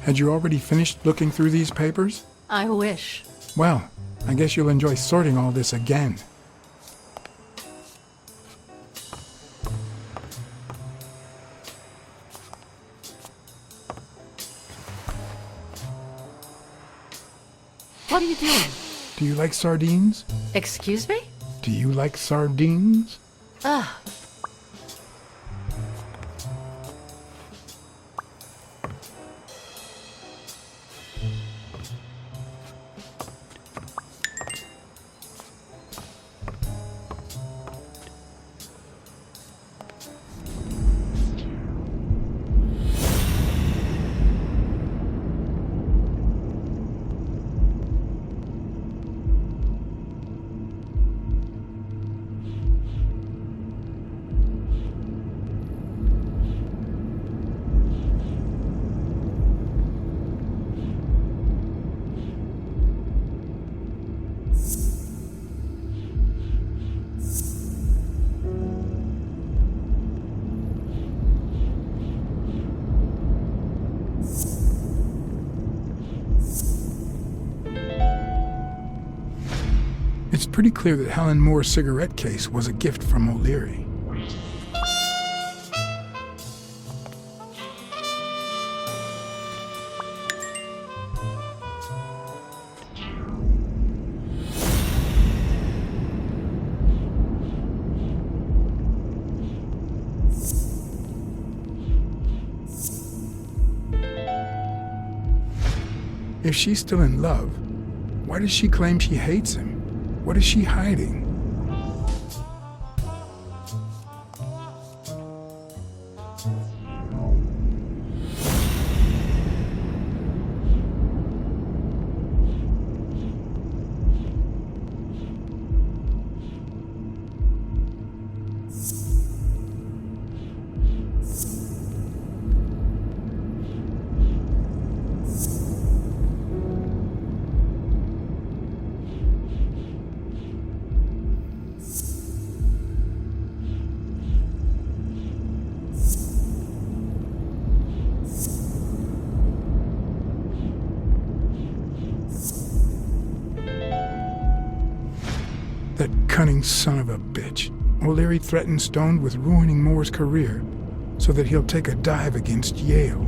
Had you already finished looking through these papers? I wish. Well, I guess you'll enjoy sorting all this again. What are you doing? Do you like sardines? Excuse me? Do you like sardines? Ugh. It's pretty clear that Helen Moore's cigarette case was a gift from O'Leary. If she's still in love, why does she claim she hates him? What is she hiding? That cunning son of a bitch. O'Leary threatened Stone with ruining Moore's career so that he'll take a dive against Yale.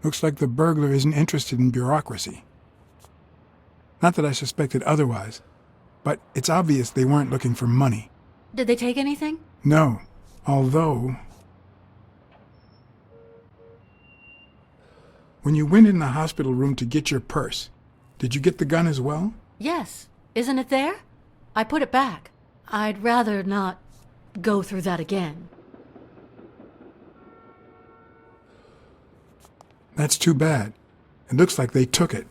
Looks like the burglar isn't interested in bureaucracy. Not that I suspected otherwise, but it's obvious they weren't looking for money. Did they take anything? No, although... When you went in the hospital room to get your purse, did you get the gun as well? Yes. Isn't it there? I put it back. I'd rather not go through that again. That's too bad. It looks like they took it.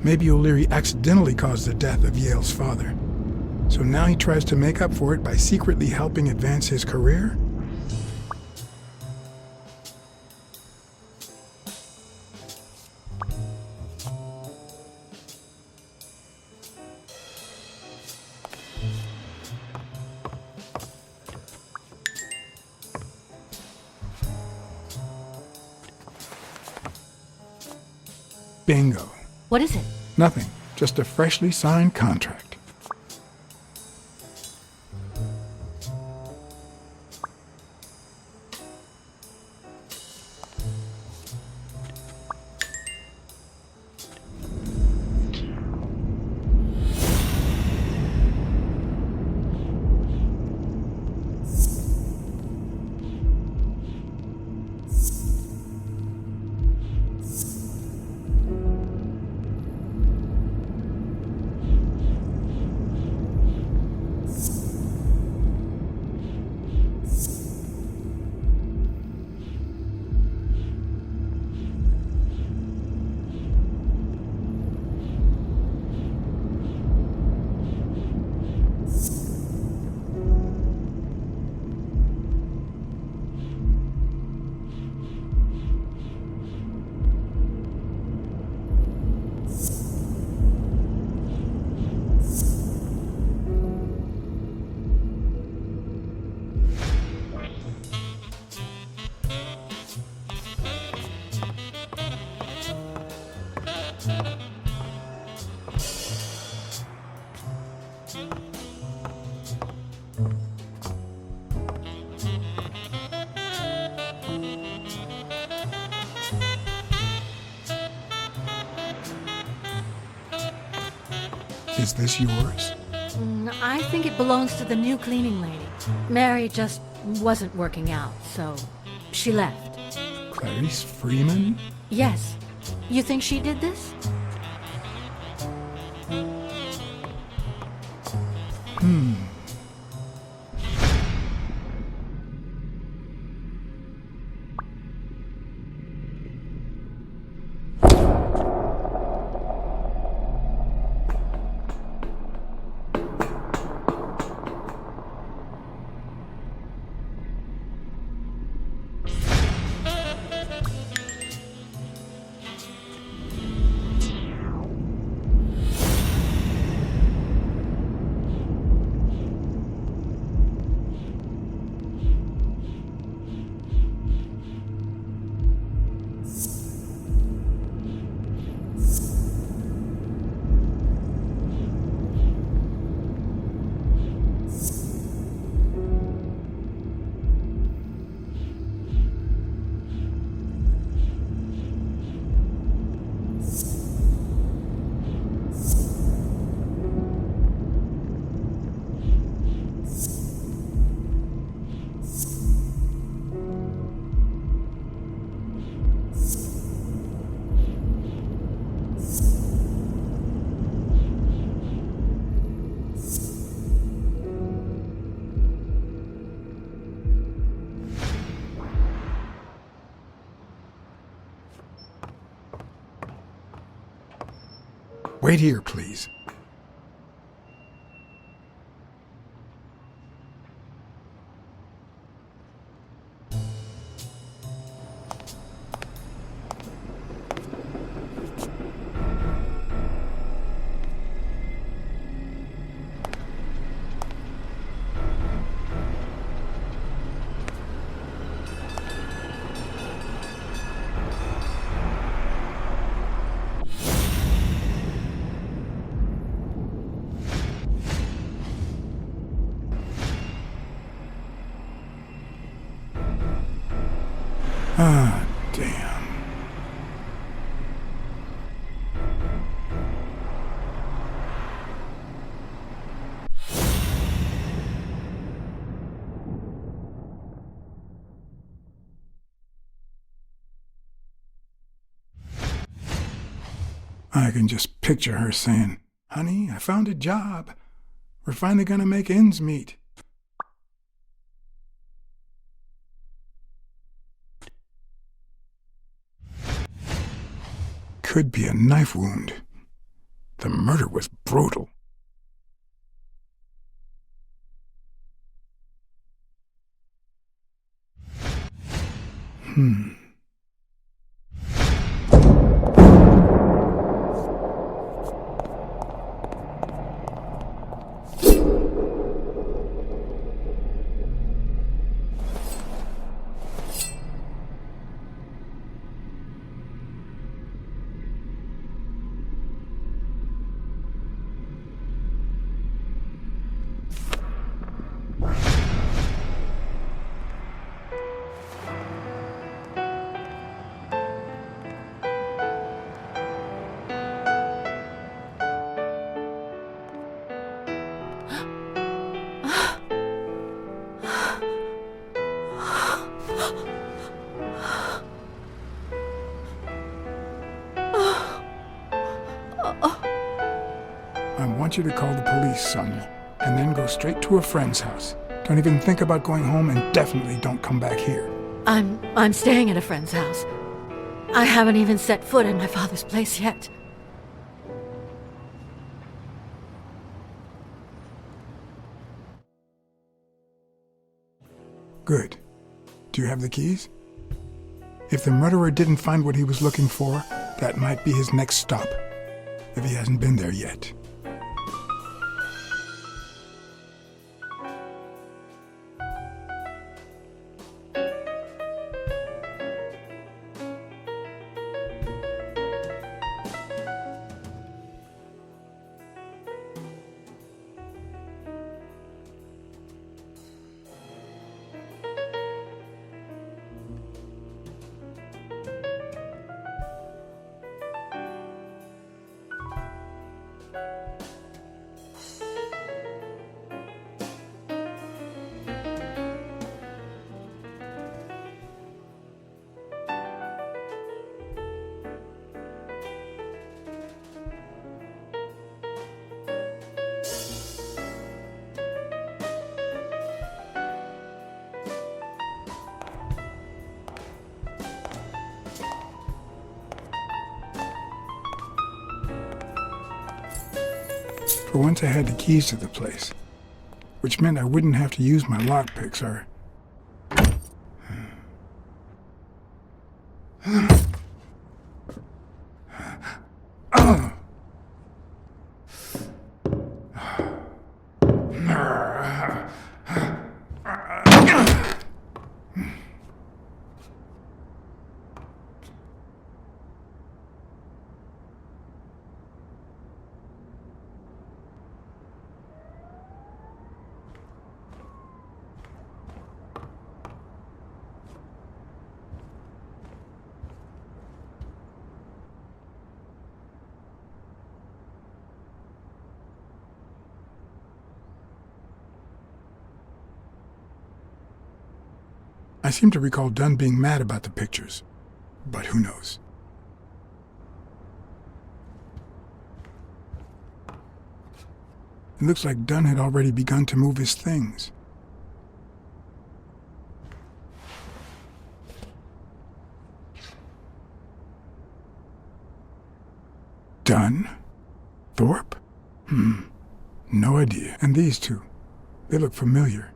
Maybe O'Leary accidentally caused the death of Yale's father. So now he tries to make up for it by secretly helping advance his career? Bingo. What is it? Nothing. Just a freshly signed contract. Is this yours? I think it belongs to the new cleaning lady. Mary just wasn't working out, so she left. Clarice Freeman? Yes. You think she did this? Wait here, please. Ah, damn. I can just picture her saying, "Honey, I found a job. We're finally gonna make ends meet." Could be a knife wound. The murder was brutal. I want you to call the police, Sonia, and then go straight to a friend's house. Don't even think about going home, and definitely don't come back here. I'm staying at a friend's house. I haven't even set foot in my father's place yet. Good. Do you have the keys? If the murderer didn't find what he was looking for, that might be his next stop, if he hasn't been there yet. For once I had the keys to the place, which meant I wouldn't have to use my lockpicks or... I seem to recall Dunn being mad about the pictures, but who knows? It looks like Dunn had already begun to move his things. Dunn? Thorpe? No idea. And these two, they look familiar.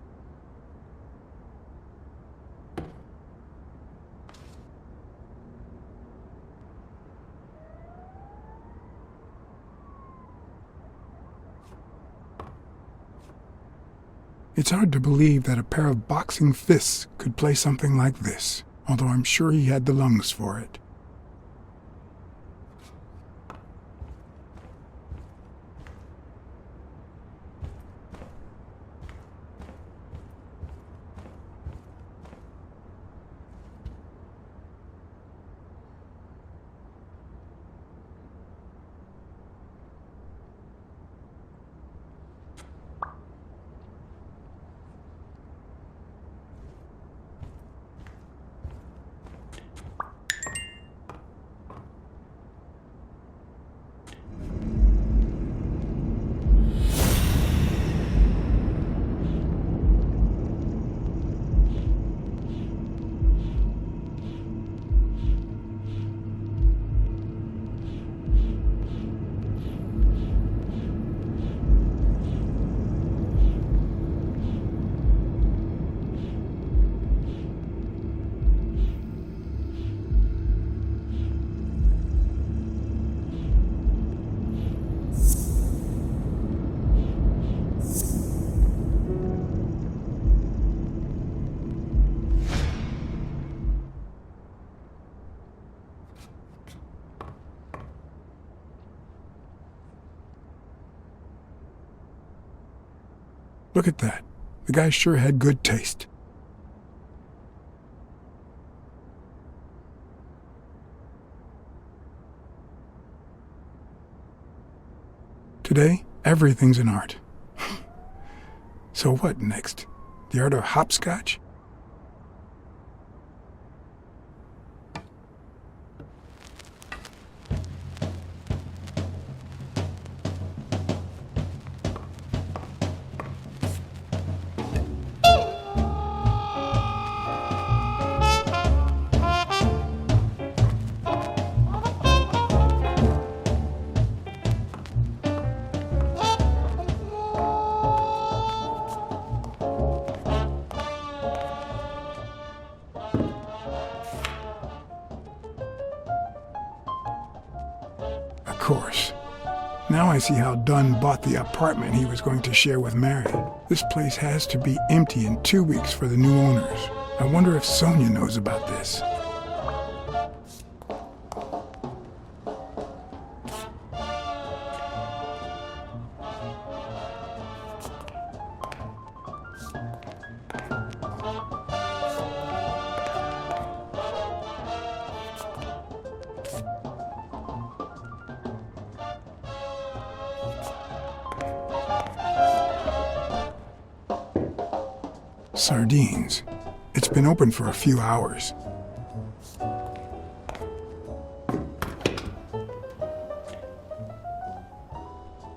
It's hard to believe that a pair of boxing fists could play something like this, although I'm sure he had the lungs for it. Look at that. The guy sure had good taste. Today, everything's an art. So what next? The art of hopscotch? Of course. Now I see how Dunn bought the apartment he was going to share with Mary. This place has to be empty in 2 weeks for the new owners. I wonder if Sonia knows about this. Sardines. It's been open for a few hours.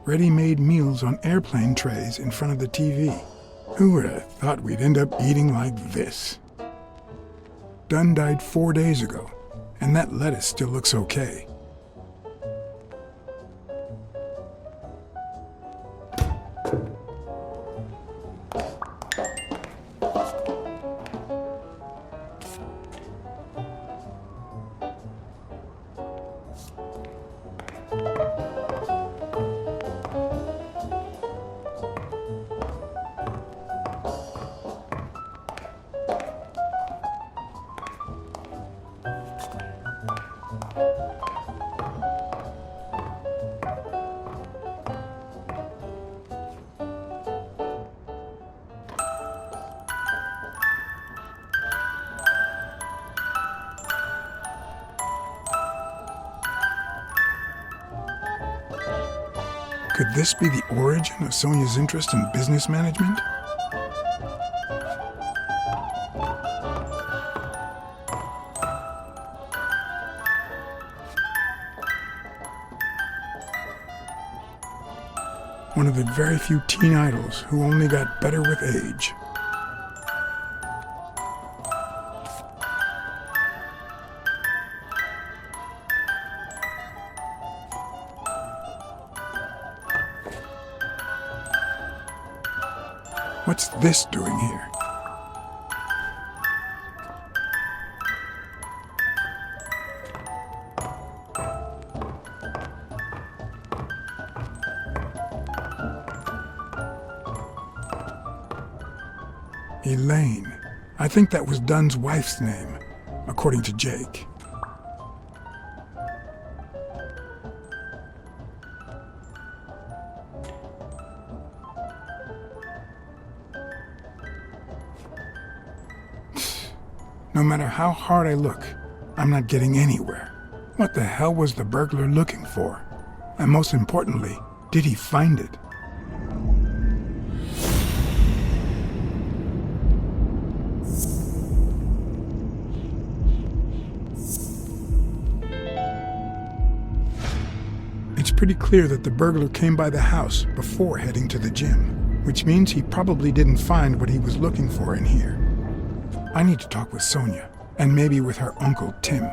Ready-made meals on airplane trays in front of the TV. Who would have thought we'd end up eating like this? Dunn died 4 days ago, and that lettuce still looks okay. Could this be the origin of Sonia's interest in business management? One of the very few teen idols who only got better with age. What's this doing here? Elaine. I think that was Dunn's wife's name, according to Jake. No matter how hard I look, I'm not getting anywhere. What the hell was the burglar looking for? And most importantly, did he find it? It's pretty clear that the burglar came by the house before heading to the gym, which means he probably didn't find what he was looking for in here. I need to talk with Sonia, and maybe with her uncle Tim.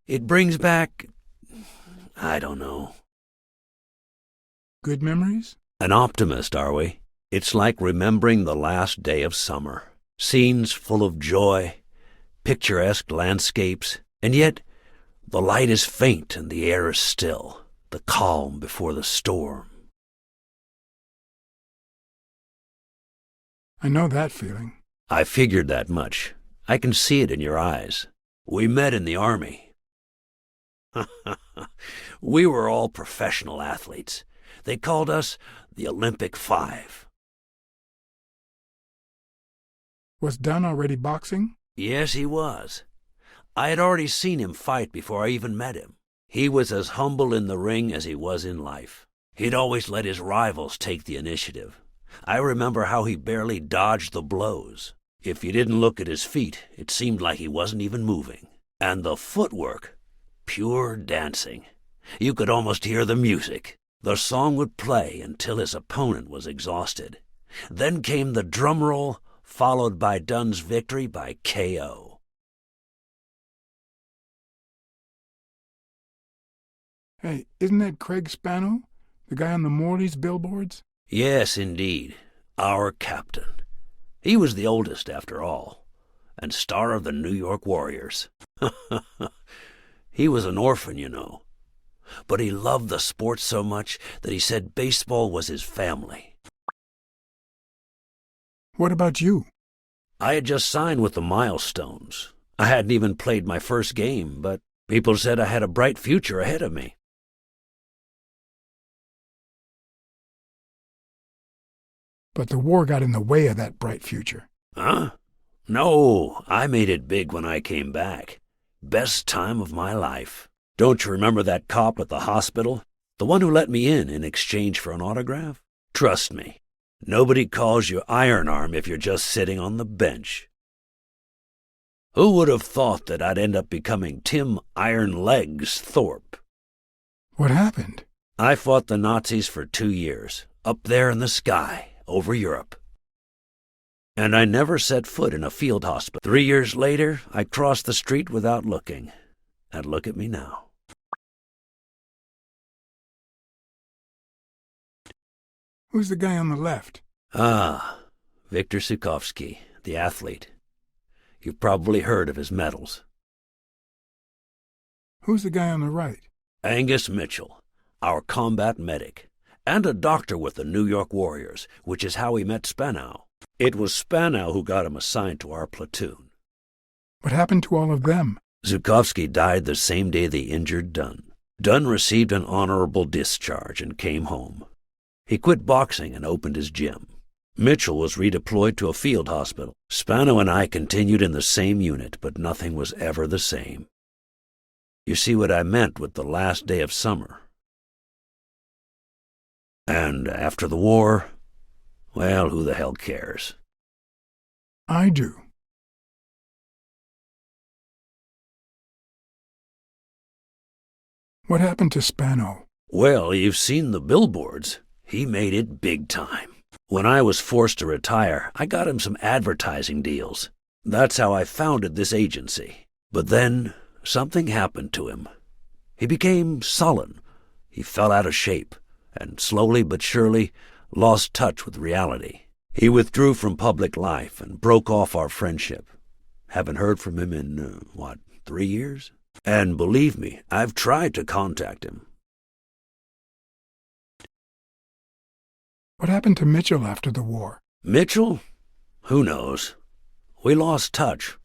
It brings back, I don't know. Good memories? An optimist, are we? It's like remembering the last day of summer. Scenes full of joy, picturesque landscapes, and yet the light is faint and the air is still, the calm before the storm. I know that feeling. I figured that much. I can see it in your eyes. We met in the Army. We were all professional athletes. They called us the Olympic Five. Was Dunn already boxing? Yes, he was. I had already seen him fight before I even met him. He was as humble in the ring as he was in life. He'd always let his rivals take the initiative. I remember how he barely dodged the blows. If you didn't look at his feet, it seemed like he wasn't even moving. And the footwork, pure dancing. You could almost hear the music. The song would play until his opponent was exhausted. Then came the drum roll, followed by Dunn's victory by KO. Hey, isn't that Craig Spano? The guy on the Morley's billboards? Yes, indeed. Our captain. He was the oldest, after all, and star of the New York Warriors. He was an orphan, you know. But he loved the sport so much that he said baseball was his family. What about you? I had just signed with the Milestones. I hadn't even played my first game, but people said I had a bright future ahead of me. But the war got in the way of that bright future. Huh? No, I made it big when I came back. Best time of my life. Don't you remember that cop at the hospital? The one who let me in exchange for an autograph? Trust me, nobody calls you Iron Arm if you're just sitting on the bench. Who would have thought that I'd end up becoming Tim Iron Legs Thorpe? What happened? I fought the Nazis for 2 years, up there in the sky, over Europe. And I never set foot in a field hospital. 3 years later, I crossed the street without looking. And look at me now. Who's the guy on the left? Ah, Viktor Sukovsky, the athlete. You've probably heard of his medals. Who's the guy on the right? Angus Mitchell, our combat medic, and a doctor with the New York Warriors, which is how he met Spanow. It was Spanow who got him assigned to our platoon. What happened to all of them? Zukovsky died the same day they injured Dunn. Dunn received an honorable discharge and came home. He quit boxing and opened his gym. Mitchell was redeployed to a field hospital. Spano and I continued in the same unit, but nothing was ever the same. You see what I meant with the last day of summer. And after the war, well, who the hell cares? I do. What happened to Spano? Well, you've seen the billboards. He made it big time. When I was forced to retire, I got him some advertising deals. That's how I founded this agency. But then, something happened to him. He became sullen. He fell out of shape, and slowly but surely lost touch with reality. He withdrew from public life and broke off our friendship. Haven't heard from him in, 3 years? And believe me, I've tried to contact him. What happened to Mitchell after the war? Mitchell? Who knows? We lost touch.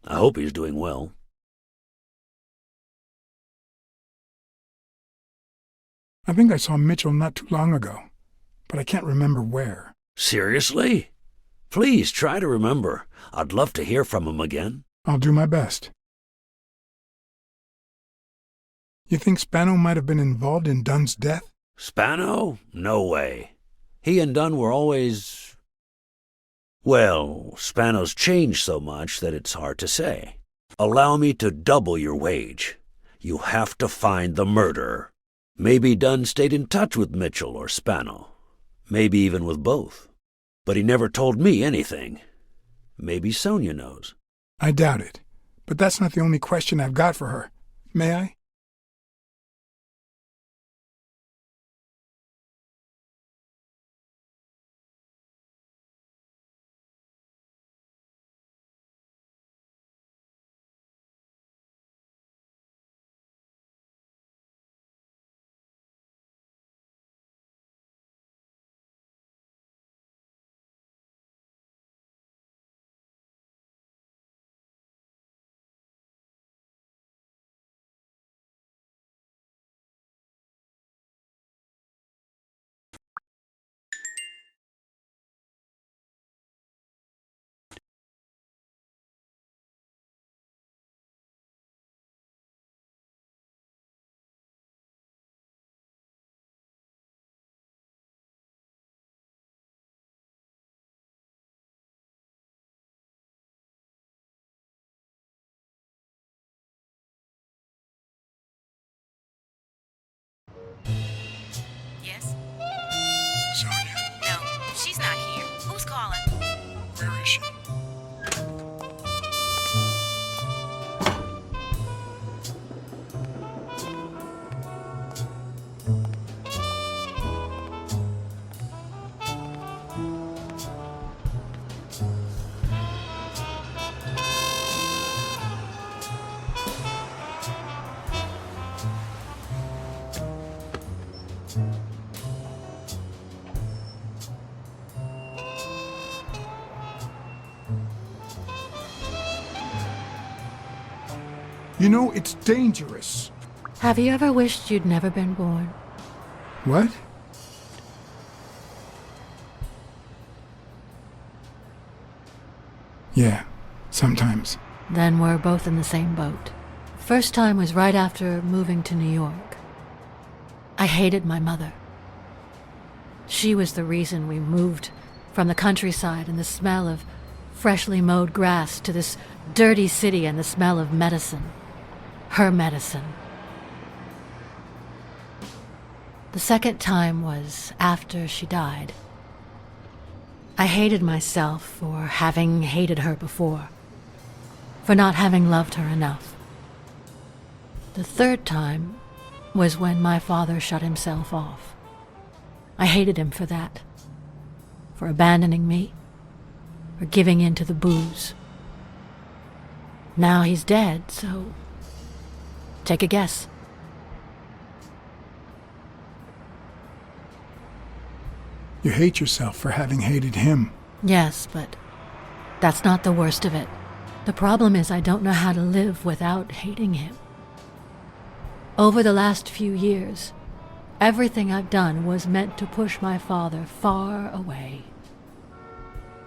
I hope he's doing well. I think I saw Mitchell not too long ago, but I can't remember where. Seriously? Please try to remember. I'd love to hear from him again. I'll do my best. You think Spano might have been involved in Dunn's death? Spano? No way. He and Dunn were always... Well, Spano's changed so much that it's hard to say. Allow me to double your wage. You have to find the murderer. Maybe Dunn stayed in touch with Mitchell or Spano. Maybe even with both. But he never told me anything. Maybe Sonia knows. I doubt it. But that's not the only question I've got for her. May I? You know, it's dangerous. Have you ever wished you'd never been born? What? Yeah, sometimes. Then we're both in the same boat. First time was right after moving to New York. I hated my mother. She was the reason we moved from the countryside and the smell of freshly mowed grass to this dirty city and the smell of medicine. Her medicine. The second time was after she died. I hated myself for having hated her before, for not having loved her enough. The third time was when my father shut himself off. I hated him for that, for abandoning me, for giving in to the booze. Now he's dead, so take a guess. You hate yourself for having hated him. Yes, but that's not the worst of it. The problem is I don't know how to live without hating him. Over the last few years, everything I've done was meant to push my father far away.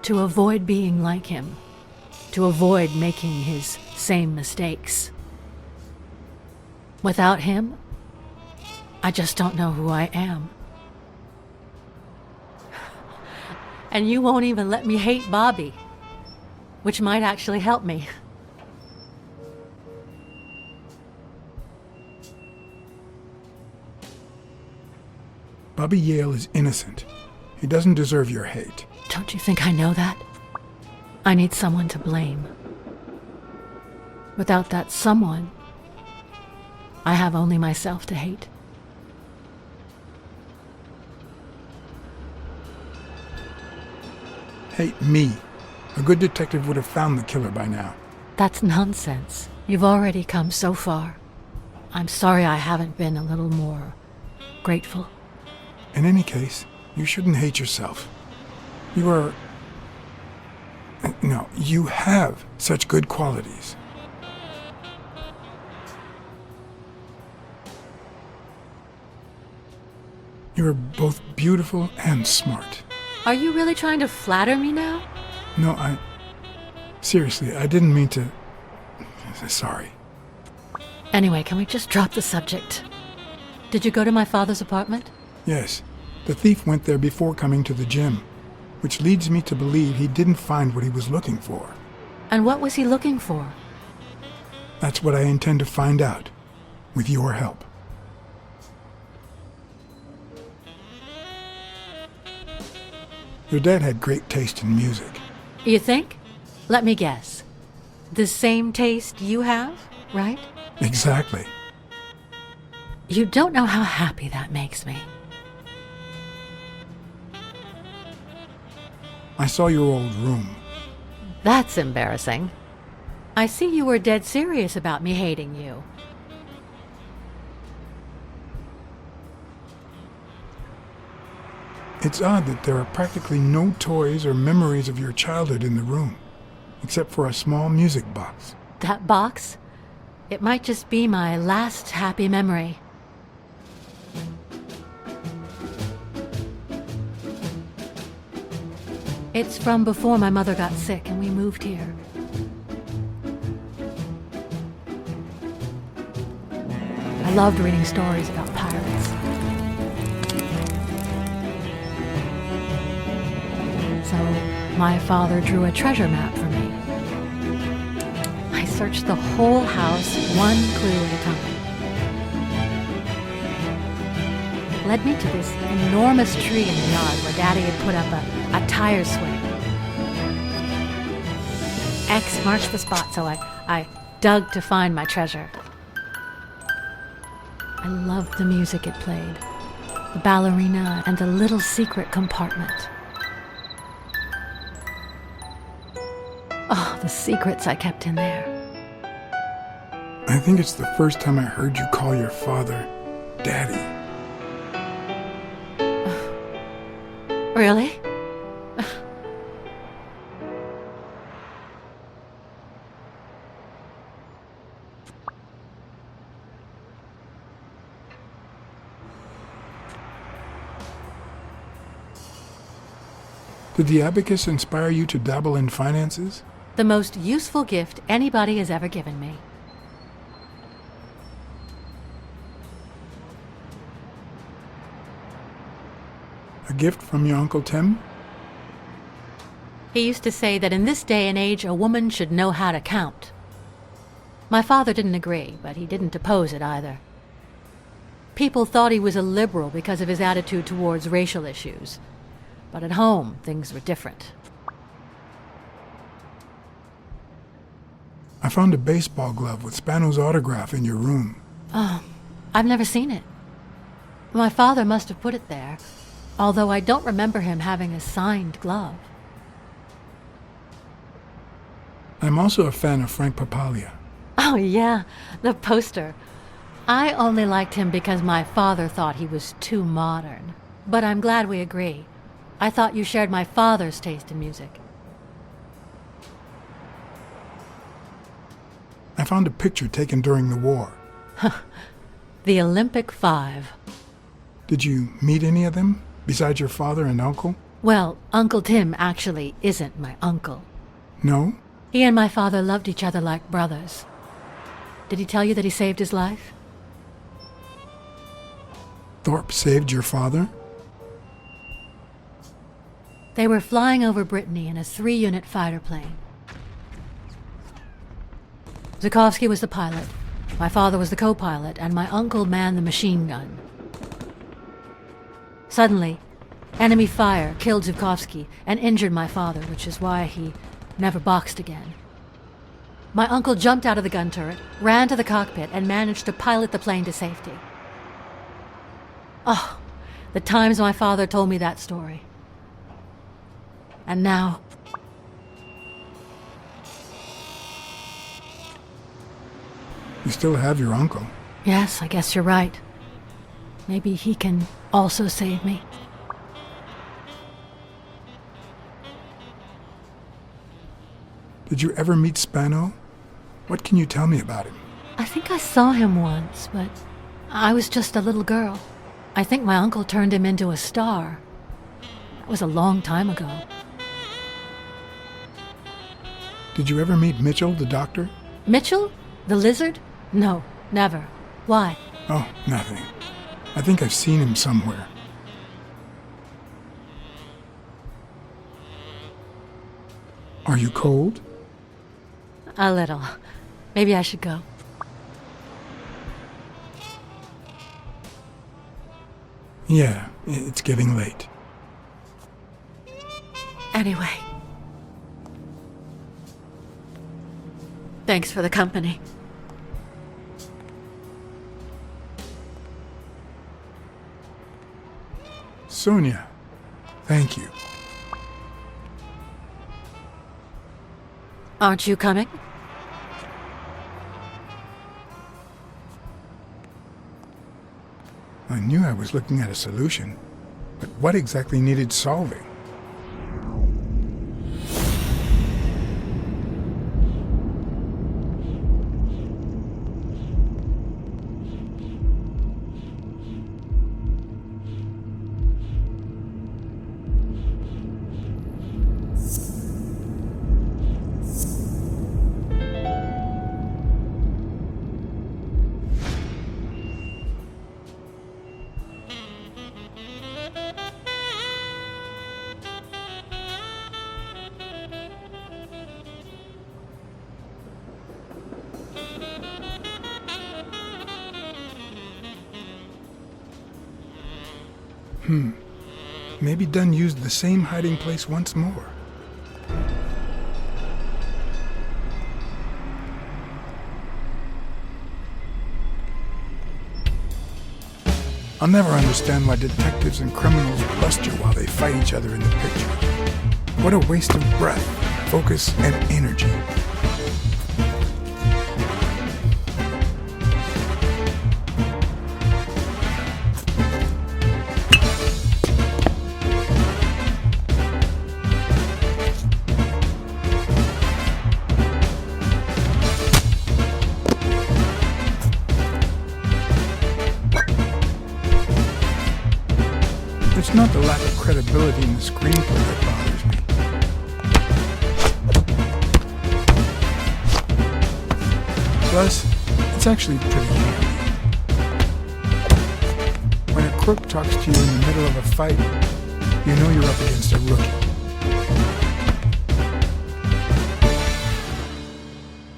To avoid being like him. To avoid making his same mistakes. Without him, I just don't know who I am. And you won't even let me hate Bobby, which might actually help me. Bobby Yale is innocent. He doesn't deserve your hate. Don't you think I know that? I need someone to blame. Without that someone, I have only myself to hate. Hate me. A good detective would have found the killer by now. That's nonsense. You've already come so far. I'm sorry I haven't been a little more grateful. In any case, you shouldn't hate yourself. You are... No, you have such good qualities. You are both beautiful and smart. Are you really trying to flatter me now? No, Seriously, I didn't mean to... Sorry. Anyway, can we just drop the subject? Did you go to my father's apartment? Yes, the thief went there before coming to the gym, which leads me to believe he didn't find what he was looking for. And what was he looking for? That's what I intend to find out, with your help. Your dad had great taste in music. You think? Let me guess. The same taste you have, right? Exactly. You don't know how happy that makes me. I saw your old room. That's embarrassing. I see you were dead serious about me hating you. It's odd that there are practically no toys or memories of your childhood in the room, except for a small music box. That box? It might just be my last happy memory. It's from before my mother got sick and we moved here. I loved reading stories about pirates. So my father drew a treasure map for me. I searched the whole house, one clue at a time. It led me to this enormous tree in the yard where Daddy had put up a tire swing. X marks the spot, so I dug to find my treasure. I loved the music it played, the ballerina and the little secret compartment. Oh, the secrets I kept in there. I think it's the first time I heard you call your father Daddy. Really? Did the abacus inspire you to dabble in finances? The most useful gift anybody has ever given me. A gift from your Uncle Tim? He used to say that in this day and age, a woman should know how to count. My father didn't agree, but he didn't oppose it either. People thought he was a liberal because of his attitude towards racial issues. But at home, things were different. I found a baseball glove with Spano's autograph in your room. Oh, I've never seen it. My father must have put it there, although I don't remember him having a signed glove. I'm also a fan of Frank Papalia. Oh yeah, the poster. I only liked him because my father thought he was too modern. But I'm glad we agree. I thought you shared my father's taste in music. I found a picture taken during the war. The Olympic Five. Did you meet any of them, besides your father and uncle? Well, Uncle Tim actually isn't my uncle. No? He and my father loved each other like brothers. Did he tell you that he saved his life? Thorpe saved your father? They were flying over Brittany in a 3-unit fighter plane. Zukovsky was the pilot, my father was the co-pilot, and my uncle manned the machine gun. Suddenly, enemy fire killed Zukovsky and injured my father, which is why he never boxed again. My uncle jumped out of the gun turret, ran to the cockpit, and managed to pilot the plane to safety. Oh, the times my father told me that story. And now... You still have your uncle. Yes, I guess you're right. Maybe he can also save me. Did you ever meet Spano? What can you tell me about him? I think I saw him once, but I was just a little girl. I think my uncle turned him into a star. That was a long time ago. Did you ever meet Mitchell, the doctor? Mitchell? The lizard? No, never. Why? Oh, nothing. I think I've seen him somewhere. Are you cold? A little. Maybe I should go. Yeah, it's getting late. Anyway. Thanks for the company. Sonia, thank you. Aren't you coming? I knew I was looking at a solution, but what exactly needed solving? Maybe Dunn used the same hiding place once more. I'll never understand why detectives and criminals bluster while they fight each other in the picture. What a waste of breath, focus, and energy. It's not the lack of credibility in the screenplay that bothers me. Plus, it's actually pretty handy. When a crook talks to you in the middle of a fight, you know you're up against a rookie.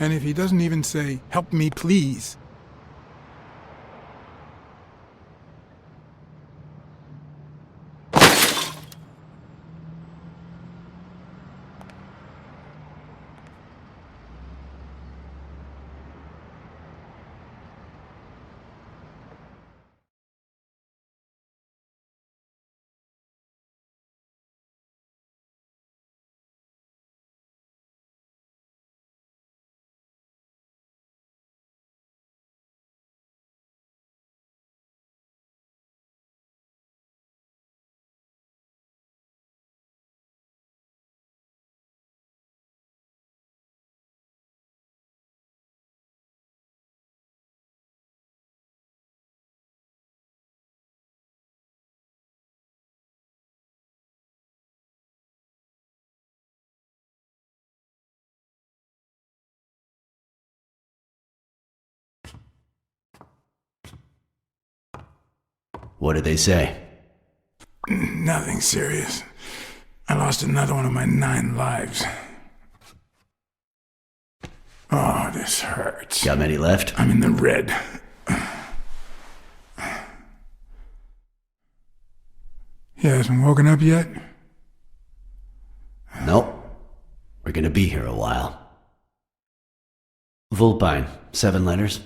And if he doesn't even say, "Help me, please," What did they say? nothing serious. I lost another one of my 9 lives. Oh, this hurts. Got many left? I'm in the red. He hasn't woken up yet? Nope. We're gonna be here a while. Vulpine, 7 letters.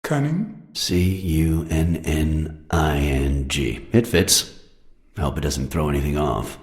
Cunning? Cunning. It fits. I hope it doesn't throw anything off.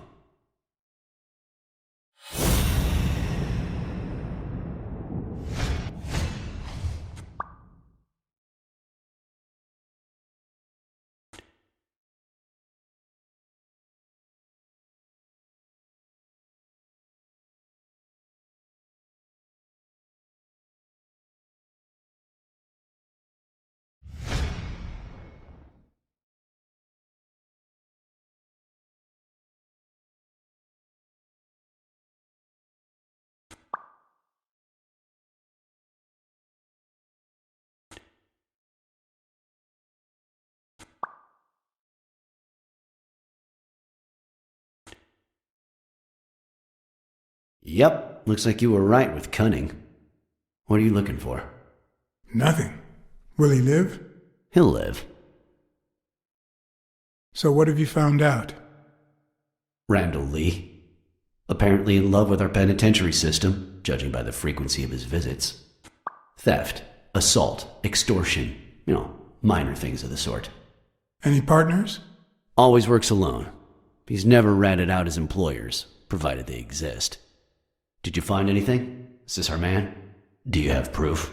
Yep, looks like you were right with cunning. What are you looking for? Nothing. Will he live? He'll live. So what have you found out? Randall Lee. Apparently in love with our penitentiary system, judging by the frequency of his visits. Theft, assault, extortion, minor things of the sort. Any partners? Always works alone. He's never ratted out his employers, provided they exist. Did you find anything? Is this our man? Do you have proof?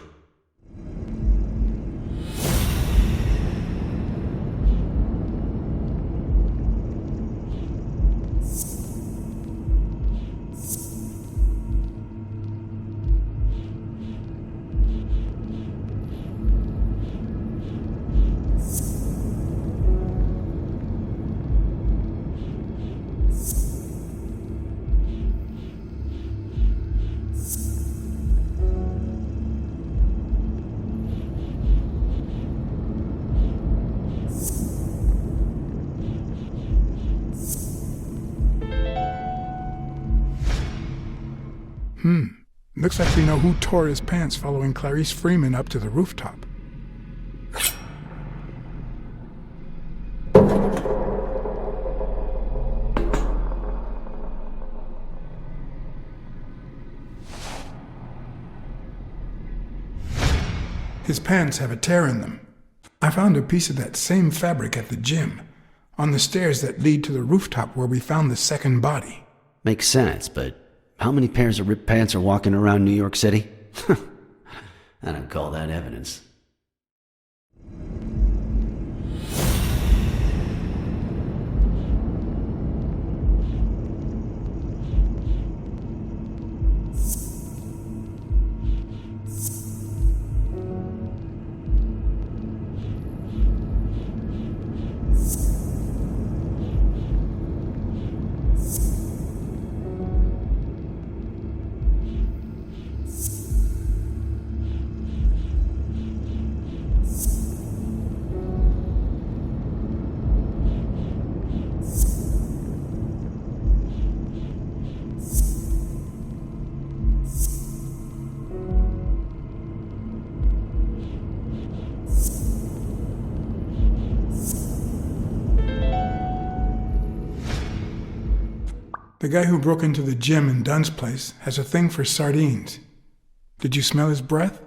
Looks like we know who tore his pants following Clarice Freeman up to the rooftop. His pants have a tear in them. I found a piece of that same fabric at the gym, on the stairs that lead to the rooftop where we found the second body. Makes sense, but how many pairs of ripped pants are walking around New York City? I don't call that evidence. The guy who broke into the gym in Dunn's place has a thing for sardines. Did you smell his breath?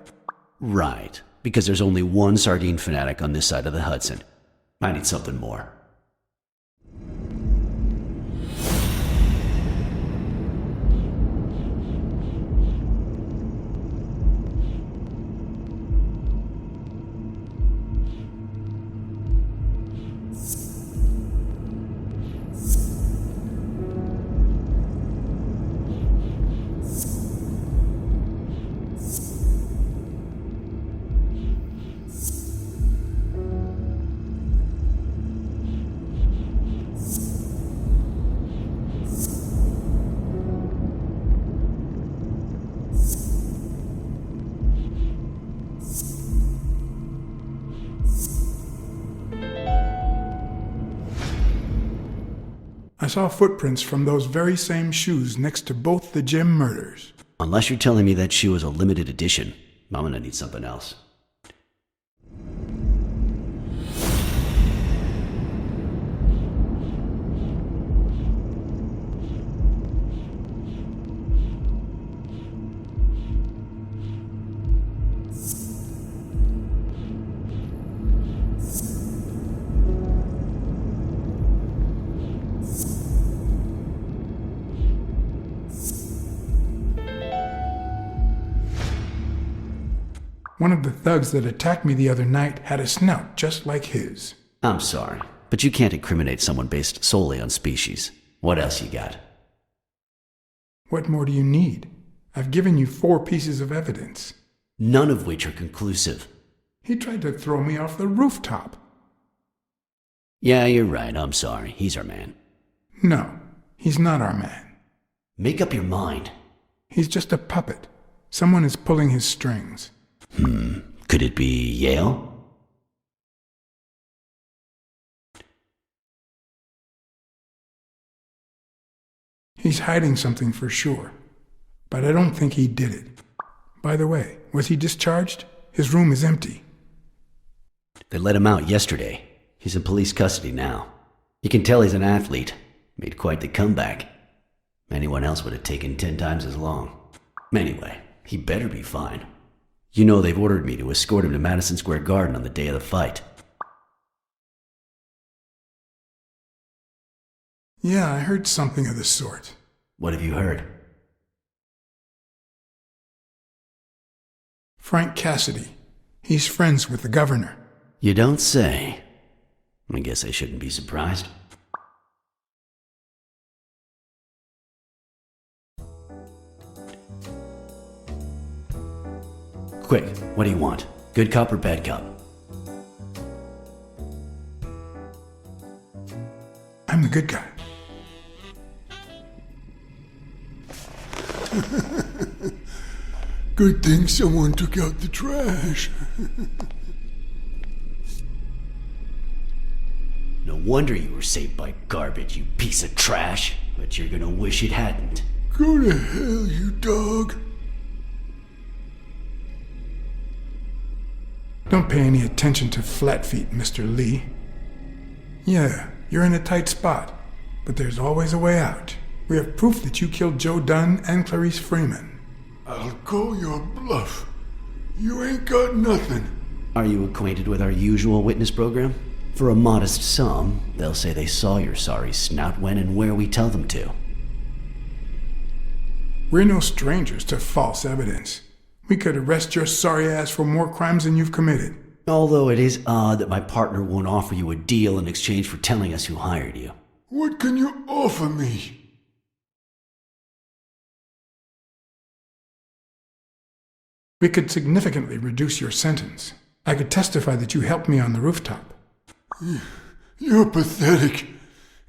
Right, because there's only one sardine fanatic on this side of the Hudson. I need something more. I saw footprints from those very same shoes next to both the gym murders. Unless you're telling me that shoe was a limited edition, I'm gonna need something else. One of the thugs that attacked me the other night had a snout just like his. I'm sorry, but you can't incriminate someone based solely on species. What else you got? What more do you need? I've given you 4 pieces of evidence. None of which are conclusive. He tried to throw me off the rooftop. Yeah, you're right, I'm sorry. He's our man. No, he's not our man. Make up your mind. He's just a puppet. Someone is pulling his strings. Could it be Yale? He's hiding something for sure, but I don't think he did it. By the way, was he discharged? His room is empty. They let him out yesterday. He's in police custody now. You can tell he's an athlete. Made quite the comeback. Anyone else would have taken 10 times as long. Anyway, he better be fine. You know they've ordered me to escort him to Madison Square Garden on the day of the fight. Yeah, I heard something of the sort. What have you heard? Frank Cassidy. He's friends with the governor. You don't say. I guess I shouldn't be surprised. Quick, what do you want? Good cop or bad cop? I'm the good guy. Good thing someone took out the trash. No wonder you were saved by garbage, you piece of trash. But you're gonna wish it hadn't. Go to hell, you dog. Don't pay any attention to flat feet, Mr. Lee. Yeah, you're in a tight spot, but there's always a way out. We have proof that you killed Joe Dunn and Clarice Freeman. I'll call your bluff. You ain't got nothing. Are you acquainted with our usual witness program? For a modest sum, they'll say they saw your sorry snout when and where we tell them to. We're no strangers to false evidence. We could arrest your sorry ass for more crimes than you've committed. Although it is odd that my partner won't offer you a deal in exchange for telling us who hired you. What can you offer me? We could significantly reduce your sentence. I could testify that you helped me on the rooftop. You're pathetic.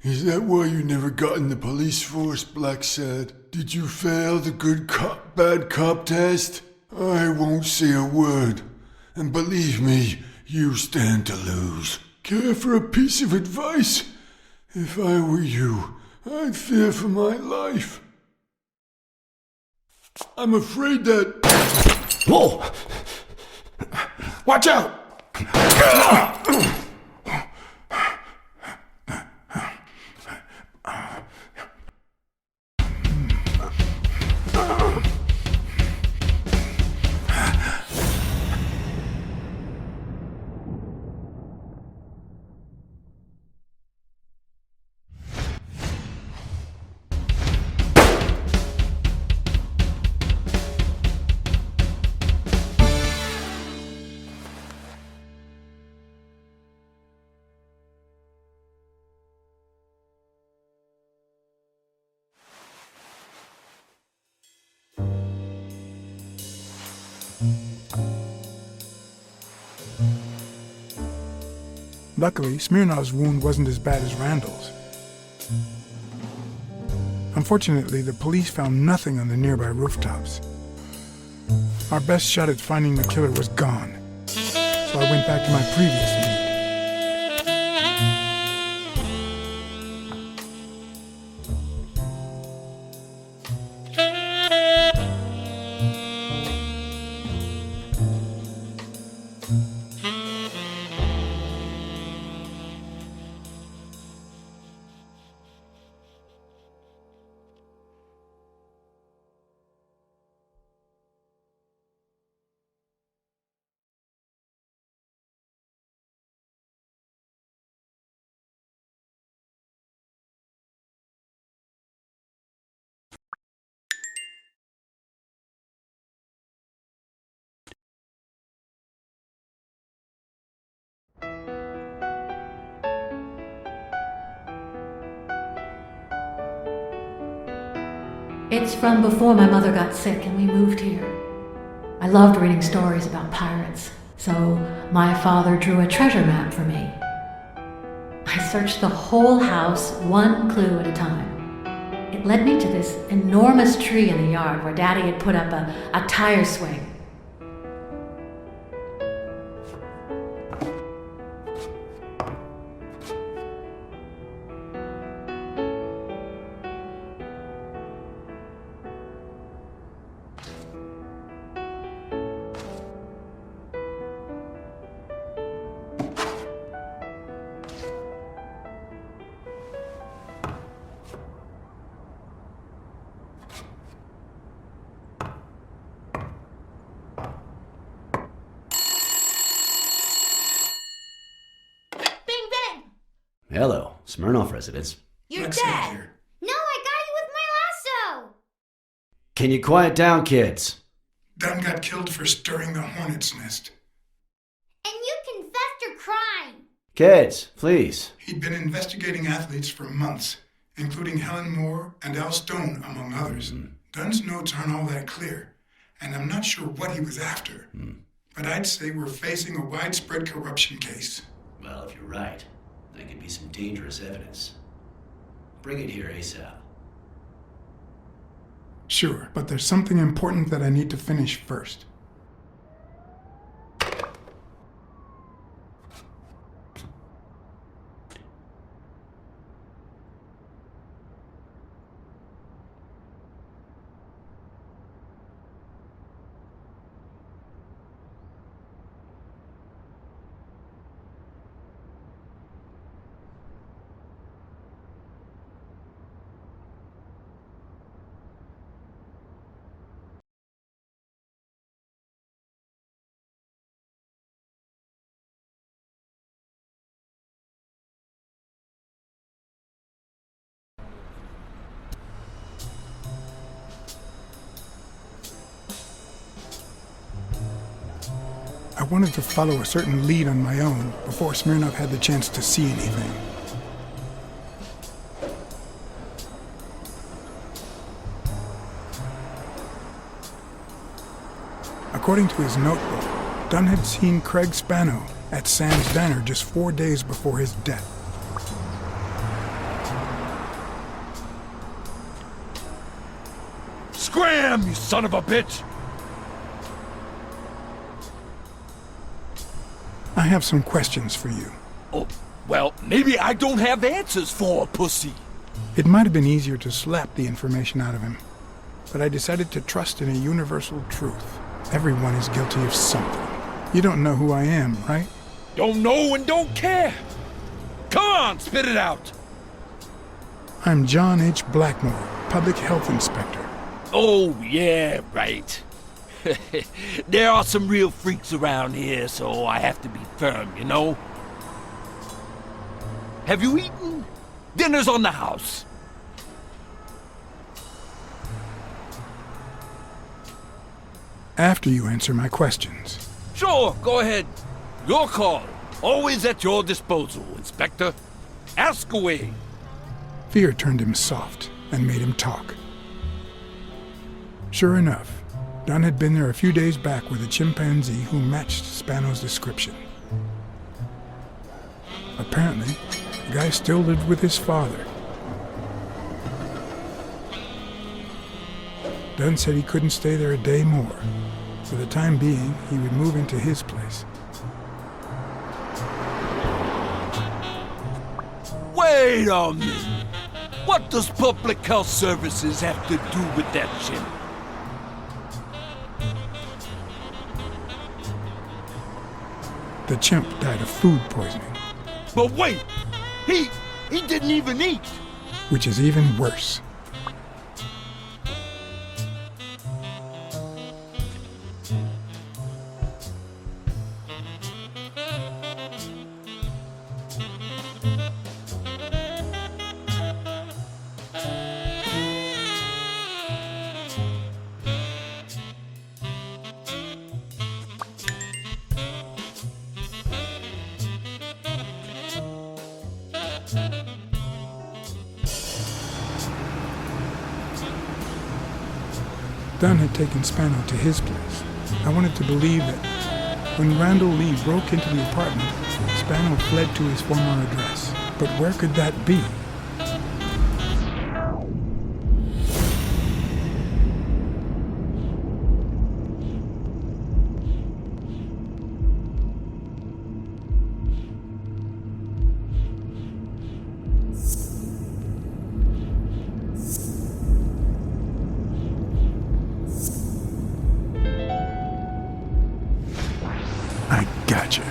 Is that why you never got in the police force, Blacksad? Did you fail the good cop, bad cop test? I won't say a word. And believe me, you stand to lose. Care for a piece of advice? If I were you, I'd fear for my life. I'm afraid that... Whoa! Watch out! Luckily, Smirnov's wound wasn't as bad as Randall's. Unfortunately, the police found nothing on the nearby rooftops. Our best shot at finding the killer was gone, so I went back to my previous lead. It's from before my mother got sick and we moved here. I loved reading stories about pirates, so my father drew a treasure map for me. I searched the whole house, one clue at a time. It led me to this enormous tree in the yard where Daddy had put up a tire swing. Hello, Smirnoff residence. You're Blacksad dead! here. No, I got you with my lasso! Can you quiet down, kids? Dunn got killed for stirring the hornet's nest. And you confessed your crime! Kids, please. He'd been investigating athletes for months, including Helen Moore and Al Stone, among others. Dunn's notes aren't all that clear, and I'm not sure what he was after. But I'd say we're facing a widespread corruption case. Well, if you're right, there could be some dangerous evidence. Bring it here ASAP. Sure, but there's something important that I need to finish first. I wanted to follow a certain lead on my own before Smirnov had the chance to see anything. According to his notebook, Dunn had seen Craig Spano at Sam's Diner just 4 days before his death. Scram, you son of a bitch! I have some questions for you. Oh, well, maybe I don't have answers for a pussy. It might have been easier to slap the information out of him, but I decided to trust in a universal truth. Everyone is guilty of something. You don't know who I am, right? Don't know and don't care. Come on, spit it out. I'm John H. Blackmore, Public Health Inspector. Oh, yeah, right. There are some real freaks around here, so I have to be firm, you know? Have you eaten? Dinner's on the house. After you answer my questions. Sure, go ahead. Your call. Always at your disposal, Inspector. Ask away. Fear turned him soft and made him talk. Sure enough, Dunn had been there a few days back with a chimpanzee who matched Spano's description. Apparently, the guy still lived with his father. Dunn said he couldn't stay there a day more. For the time being, he would move into his place. Wait a minute. What does public health services have to do with that shit? The chimp died of food poisoning, But wait! He didn't even eat! which is even worse. Dunn had taken Spano to his place. I wanted to believe that when Randall Lee broke into the apartment, Spano fled to his former address. But where could that be? I gotcha.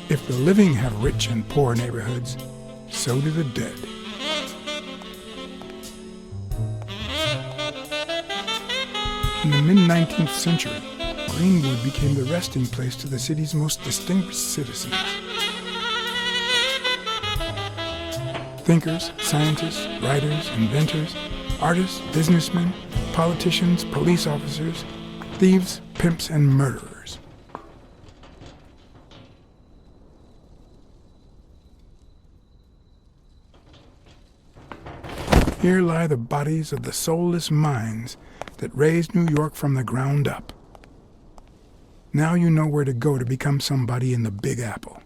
If the living have rich and poor neighborhoods, so do the dead. In the mid-19th century, Greenwood became the resting place to the city's most distinguished citizens. Thinkers, scientists, writers, inventors, artists, businessmen, politicians, police officers, thieves, pimps, and murderers. Here lie the bodies of the soulless minds that raised New York from the ground up. Now you know where to go to become somebody in the Big Apple.